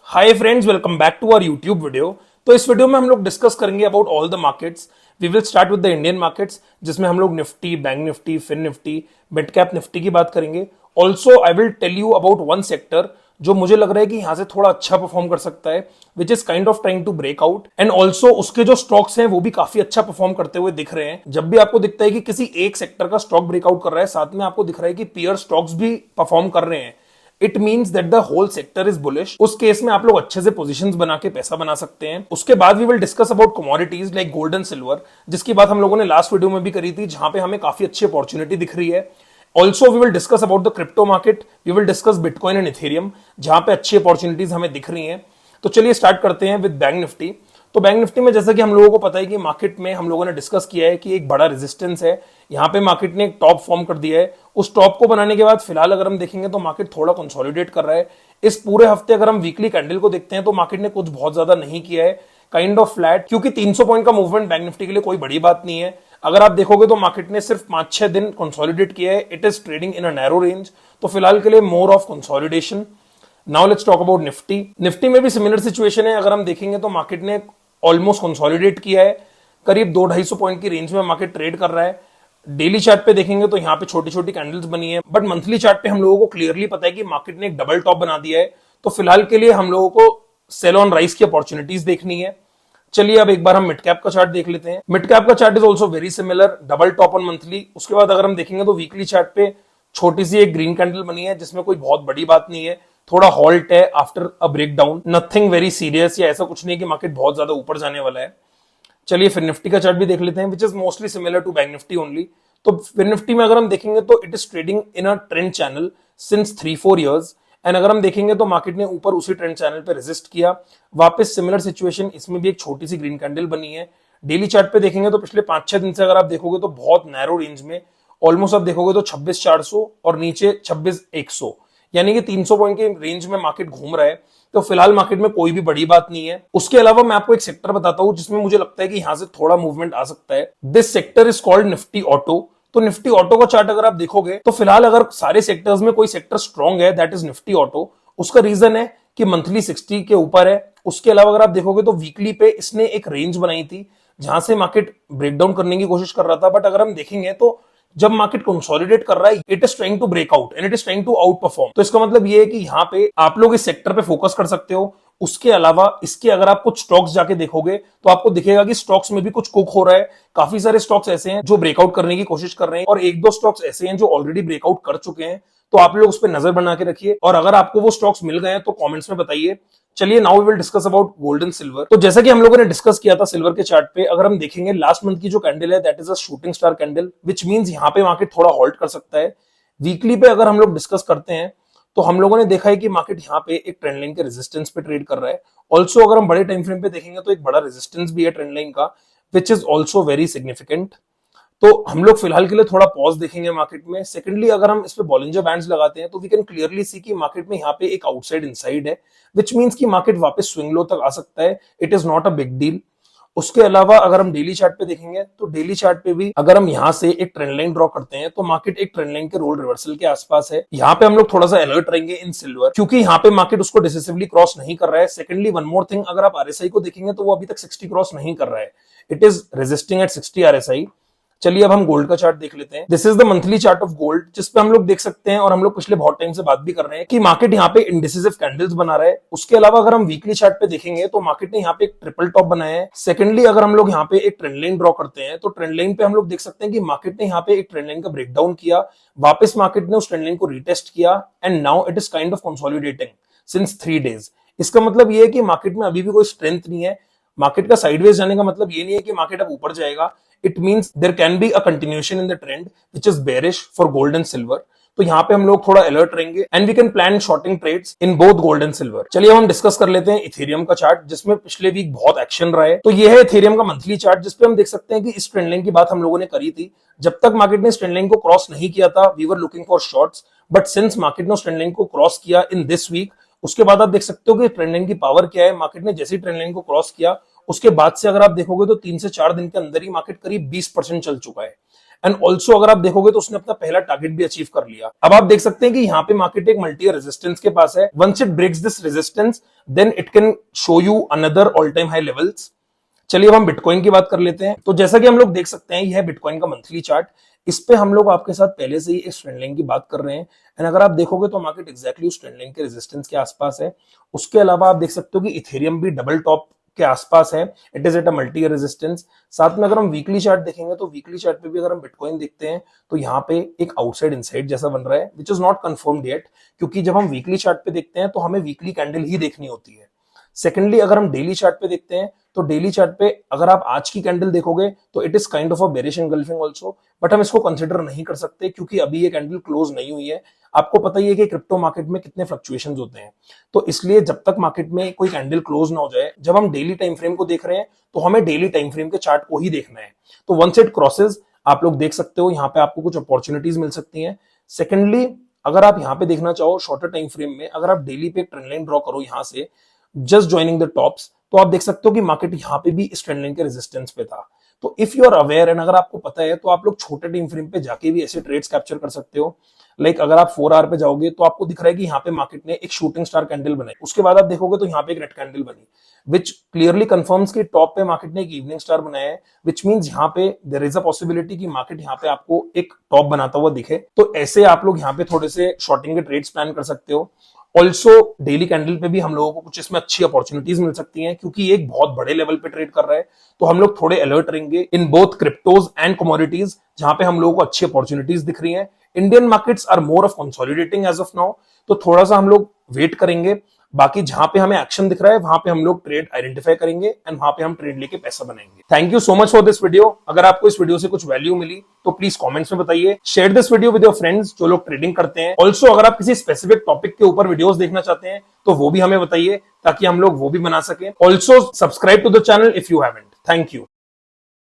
Hi friends, welcome back to our YouTube video. तो इस video में हम लोग डिस्कस करेंगे about all the markets. We will start with the Indian markets, जिसमें हम लोग Nifty, bank Nifty, fin Nifty, mid cap Nifty की बात करेंगे। Also I will tell you about one sector जो मुझे लग रहा है कि यहां से थोड़ा अच्छा परफॉर्म कर सकता है, which is kind of trying to break out. And also उसके जो स्टॉक्स हैं वो भी काफी अच्छा परफॉर्म करते हुए दिख रहे हैं। जब भी आपको दिखता है कि किसी एक सेक्टर का स्टॉक ब्रेकआउट कर रहा है, साथ में आपको दिख रहा है कि पीयर स्टॉक्स भी परफॉर्म कर रहे हैं, it means that the whole sector is bullish. उस केस में आप लोग अच्छे से पोजीशंस बना के पैसा बना सकते हैं। उसके बाद we will discuss about commodities like gold and silver, जिसकी बात हम लोगों ने लास्ट वीडियो में भी करी थी, जहां पे हमें काफी अच्छी अपॉर्चुनिटी दिख रही है। Also we will discuss about the crypto market, we will discuss bitcoin and ethereum, जहां पे अच्छी अपॉर्चुनिटीज हमें दिख रही हैं। तो चलिए स्टार्ट करते हैं विद बैंक निफ्टी। तो बैंक निफ्टी में जैसा कि हम लोगों को पता है कि मार्केट में हम लोगों ने डिस्कस किया है कि एक बड़ा रेजिस्टेंस है। यहां पे मार्केट ने एक टॉप फॉर्म कर दिया है। उस टॉप को बनाने के बाद फिलहाल अगर हम देखेंगे तो मार्केट थोड़ा कंसोलिडेट कर रहा है। इस पूरे हफ्ते अगर हम वीकली कैंडल को देखते हैं तो मार्केट ने कुछ बहुत ज्यादा नहीं किया है, काइंड ऑफ फ्लैट, क्योंकि 300 पॉइंट का मूवमेंट बैंक निफ्टी के लिए कोई बड़ी बात नहीं है। अगर आप देखोगे तो मार्केट ने सिर्फ 5-6 दिन कंसोलिडेट किया है। It is trading in a narrow range, तो फिलहाल के लिए more of consolidation. Now let's talk about Nifty. Nifty में भी सिमिलर सिचुएशन है। अगर हम देखेंगे तो मार्केट ने ऑलमोस्ट कंसोलिडेट किया है, करीब 200-250 पॉइंट की रेंज में मार्केट ट्रेड कर रहा है। डेली चार्ट पे देखेंगे तो यहाँ पे छोटी छोटी कैंडल्स बनी है, बट मंथली चार्ट पे हम लोगों को क्लियरली पता है कि मार्केट ने एक डबल टॉप बना दिया है। तो फिलहाल के लिए हम लोगों को सेल ऑन राइस की अपॉर्चुनिटीज देखनी है। चलिए अब एक बार हम मिड कैप का चार्ट देख लेते हैं। मिड कैप का chart is also very similar, double top on monthly. उसके बाद अगर हम देखेंगे तो वीकली चार्ट पे छोटी सी एक ग्रीन कैंडल बनी है, जिसमें कोई बहुत बड़ी बात नहीं है, थोड़ा हॉल्ट है after a break down, nothing very serious, या ऐसा कुछ नहीं है कि मार्केट बहुत ज्यादा ऊपर जाने वाला है। चलिए फिर निफ्टी का चार्ट भी देख लेते हैं, which is mostly similar to bank nifty only. तो फिर निफ्टी में अगर हम देखेंगे तो it is trading in a trend channel since 3-4 years. And अगर हम देखेंगे तो मार्केट ने ऊपर उसी ट्रेंड चैनल पे रेजिस्ट किया, वापस सिमिलर सिचुएशन, इसमें भी एक छोटी सी ग्रीन कैंडल बनी है। डेली चार्ट पे देखेंगे तो पिछले 5-6 दिन से अगर आप देखोगे तो बहुत नैरो रेंज में, ऑलमोस्ट आप देखोगे तो 26,400 और नीचे 26,100, यानी कि 300 पॉइंट के रेंज में मार्केट घूम रहा है। तो फिलहाल मार्केट में कोई भी बड़ी बात नहीं है। उसके अलावा मैं आपको एक सेक्टर बताता हूं जिसमें मुझे लगता है कि यहां से थोड़ा मूवमेंट आ सकता है। This sector is called Nifty auto. तो निफ्टी ऑटो का चार्ट अगर आप देखोगे तो फिलहाल अगर सारे सेक्टर्स में कोई सेक्टर स्ट्रॉन्ग है, दैट इज निफ्टी ऑटो। उसका रीजन है कि मंथली 60 के ऊपर है। उसके अलावा अगर आप देखोगे तो वीकली पे इसने एक रेंज बनाई थी जहां से मार्केट ब्रेकडाउन करने की कोशिश कर रहा था, बट अगर हम देखेंगे तो जब मार्केट कंसोलिडेट कर रहा है, it is trying to break out and it is trying to outperform. तो इसका मतलब ये है कि यहाँ पे आप लोग इस सेक्टर पे फोकस कर सकते हो। उसके अलावा इसके अगर आप कुछ स्टॉक्स जाके देखोगे तो आपको दिखेगा कि स्टॉक्स में भी कुछ कुक हो रहा है। काफी सारे स्टॉक्स ऐसे हैं जो ब्रेकआउट करने की कोशिश कर रहे हैं, और एक दो स्टॉक्स ऐसे हैं जो ऑलरेडी ब्रेकआउट कर चुके हैं। तो आप लोग उस पर नजर बना के रखिए, और अगर आपको वो स्टॉक्स मिल गए हैं तो कमेंट्स में बताइए। चलिए now we will discuss about gold and silver. तो जैसा कि हम लोगों ने डिस्कस किया था सिल्वर के चार्ट पे, अगर हम देखेंगे लास्ट मंथ की जो कैंडल है, that is a shooting star candle, which means यहाँ पे मार्केट थोड़ा हॉल्ट कर सकता है। वीकली पे अगर हम लोग डिस्कस करते हैं तो हम लोगों ने देखा है कि मार्केट यहाँ पे एक ट्रेंड लाइन के रेजिस्टेंस पे ट्रेड कर रहा है। ऑल्सो अगर हम बड़े टाइम फ्रेम पे देखेंगे तो एक बड़ा रेजिस्टेंस भी है ट्रेंड लाइन का, which is also very significant. तो हम लोग फिलहाल के लिए थोड़ा पॉज देखेंगे मार्केट में। सेकेंडली अगर हम इस पे बॉलिंजर बैंड्स लगाते हैं तो वी कैन क्लियरली सी कि मार्केट में यहाँ पे एक आउटसाइड इनसाइड है, विच मींस कि मार्केट वापस स्विंग लो तक आ सकता है। It is not a big deal. उसके अलावा अगर हम डेली चार्ट पे देखेंगे तो डेली चार्ट पे भी अगर हम यहाँ से एक ट्रेंड लाइन ड्रॉ करते हैं तो मार्केट एक ट्रेंड लाइन के रोल रिवर्सल के आसपास है। यहाँ पे हम लोग थोड़ा सा अलर्ट रहेंगे इन सिल्वर, क्योंकि यहाँ पे मार्केट उसको डिसिसिवली क्रॉस नहीं कर रहा है। सेकेंडली वन मोर थिंग, अगर आप आरएसआई को देखेंगे तो वो अभी तक 60 क्रॉस नहीं कर रहा है। It is resisting at 60 RSI. चलिए अब हम गोल्ड का चार्ट देख लेते हैं। This is the monthly chart of gold, जिसपे हम लोग देख सकते हैं, और हम लोग पिछले बहुत टाइम से बात भी कर रहे हैं कि मार्केट यहाँ पे इंडिसिसिव कैंडल्स बना रहा है। उसके अलावा अगर हम वीकली चार्ट पे देखेंगे तो मार्केट ने यहाँ पे एक ट्रिपल टॉप बनाया है। सेकेंडली अगर हम लोग यहाँ पे एक ट्रेंड लाइन ड्रॉ करते हैं तो ट्रेंड लाइन पे हम लोग देख सकते हैं कि मार्केट ने यहाँ पे एक ट्रेंड लाइन का ब्रेकडाउन किया, वापस मार्केट ने उस ट्रेंड लाइन को रिटेस्ट किया, and now it is kind of consolidating since 3 days. इसका मतलब ये है कि मार्केट में अभी भी कोई स्ट्रेंथ नहीं है। मार्केट का साइडवेज जाने का मतलब ये नहीं है कि मार्केट अब ऊपर जाएगा। It means there can be a continuation in the trend which is bearish for gold and silver. तो यहाँ पे हम लोग थोड़ा अलर्ट रहेंगे, and we can plan shorting trades in both gold and silver. चलिए अब हम डिस्कस कर लेते हैं इथेरियम का चार्ट, जिसमें पिछले वीक बहुत एक्शन रहा है। तो ये है इथेरियम का मंथली चार्ट, जिसपे हम देख सकते हैं कि इस ट्रेंड लाइन की बात हम लोगों ने करी थी। जब तक मार्केट ने इस ट्रेंड लाइन को क्रॉस नहीं किया था, we were looking for shorts, but since market ने उस ट्रेंड लाइन को क्रॉस किया इन दिस वीक, उसके बाद आप देख सकते हो कि ट्रेंड लाइन की पावर क्या है। मार्केट ने जैसे ही ट्रेंड लाइन को क्रॉस किया, उसके बाद से अगर आप देखोगे तो 3 से 4 दिन के अंदर ही मार्केट करीब 20% चल चुका है। एंड ऑल्सो अगर आप देखोगे तो उसने अपना पहला टारगेट भी अचीव कर लिया। अब आप देख सकते हैं कि यहाँ पे मार्केट एक मल्टी रेजिस्टेंस के पास है। Once it breaks this resistance then it can show you another all time high levels. चलिए अब हम बिटकॉइन की बात कर लेते हैं। तो जैसा कि हम लोग देख सकते हैं, यह है बिटकॉइन का मंथली चार्ट। इस पे हम लोग आपके साथ पहले से ही इस ट्रेंड लाइन की बात कर रहे हैं एंड अगर आप देखोगे तो मार्केट एक्जैक्टली उस ट्रेंड लाइन के रेजिस्टेंस के आसपास है। उसके अलावा आप देख सकते हो कि इथेरियम भी डबल टॉप के आसपास है, it is at a multi resistance. साथ में अगर हम वीकली चार्ट देखेंगे तो वीकली चार्ट पे भी अगर हम बिटकॉइन देखते हैं तो यहाँ पे एक आउटसाइड इनसाइड जैसा बन रहा है, which is not confirmed yet, क्योंकि जब हम वीकली चार्ट पे देखते हैं तो हमें वीकली कैंडल ही देखनी होती है। सेकेंडली अगर हम डेली चार्ट पे देखते हैं तो डेली चार्ट पे अगर आप आज की कैंडल देखोगे तो it is kind of a bearish engulfing also, but हम इसको कंसिडर नहीं कर सकते क्योंकि अभी ये कैंडल क्लोज नहीं हुई है। आपको पता ही है कि क्रिप्टो मार्केट में कितने फ्लक्चुएशंस होते हैं, तो इसलिए जब तक मार्केट में कोई कैंडल क्लोज ना हो जाए, जब हम डेली टाइम फ्रेम को देख रहे हैं तो हमें डेली टाइम फ्रेम के चार्ट को ही देखना है। तो वंस इट क्रॉसेस, आप लोग देख सकते हो यहाँ पे आपको कुछ अपॉर्चुनिटीज मिल सकती हैं। सेकेंडली अगर आप यहाँ पे देखना चाहो शॉर्टर टाइम फ्रेम में, अगर आप डेली पे एक ट्रेंड लाइन ड्रॉ करो यहाँ से जस्ट ज्वाइनिंग द टॉप्स, तो आप देख सकते हो कि मार्केट यहाँ पे भी इस ट्रेंड लाइन के रेजिस्टेंस पे था। तो if you are aware and अगर आपको पता है तो आप लोग छोटे टाइम फ्रेम पे जाके भी ऐसे ट्रेड्स कैप्चर कर सकते हो। लाइक अगर आप 4 आवर पे जाओगे तो आपको दिख रहा है कि यहाँ पे मार्केट ने एक शूटिंग स्टार कैंडल बनाई, उसके बाद आप देखोगे तो यहाँ पे एक रेड कैंडल बनी, विच क्लियरली कंफर्म्स कि टॉप पे मार्केट ने एक इवनिंग स्टार बनाया है, विच मींस यहाँ पे देयर इज अ पॉसिबिलिटी कि मार्केट यहाँ पे आपको एक टॉप बनाता हुआ दिखे। तो ऐसे आप लोग यहाँ पे थोड़े से शॉर्टिंग के ट्रेड्स प्लान कर सकते हो। ऑल्सो डेली कैंडल पे भी हम लोगों को कुछ इसमें अच्छी अपॉर्चुनिटीज मिल सकती हैं क्योंकि ये एक बहुत बड़े लेवल पे ट्रेड कर रहा है, तो हम लोग थोड़े अलर्ट रहेंगे in both cryptos and commodities जहां पे हम लोगों को अच्छी अपॉर्चुनिटीज दिख रही हैं। Indian markets are more of consolidating as of now, तो थोड़ा सा हम लोग वेट करेंगे। बाकी जहां पे हमें एक्शन दिख रहा है वहां पे हम लोग ट्रेड आइडेंटिफाई करेंगे एंड वहां पे हम ट्रेड लेके पैसा बनाएंगे। Thank you so much for this video. अगर आपको इस वीडियो से कुछ वैल्यू मिली तो प्लीज कमेंट्स में बताइए। Share this video with your friends जो लोग ट्रेडिंग करते हैं। ऑल्सो अगर आप किसी स्पेसिफिक टॉपिक के ऊपर वीडियोस देखना चाहते हैं तो वो भी हमें बताइए ताकि हम लोग वो भी बना सके। Also subscribe to the channel if you haven't. Thank you.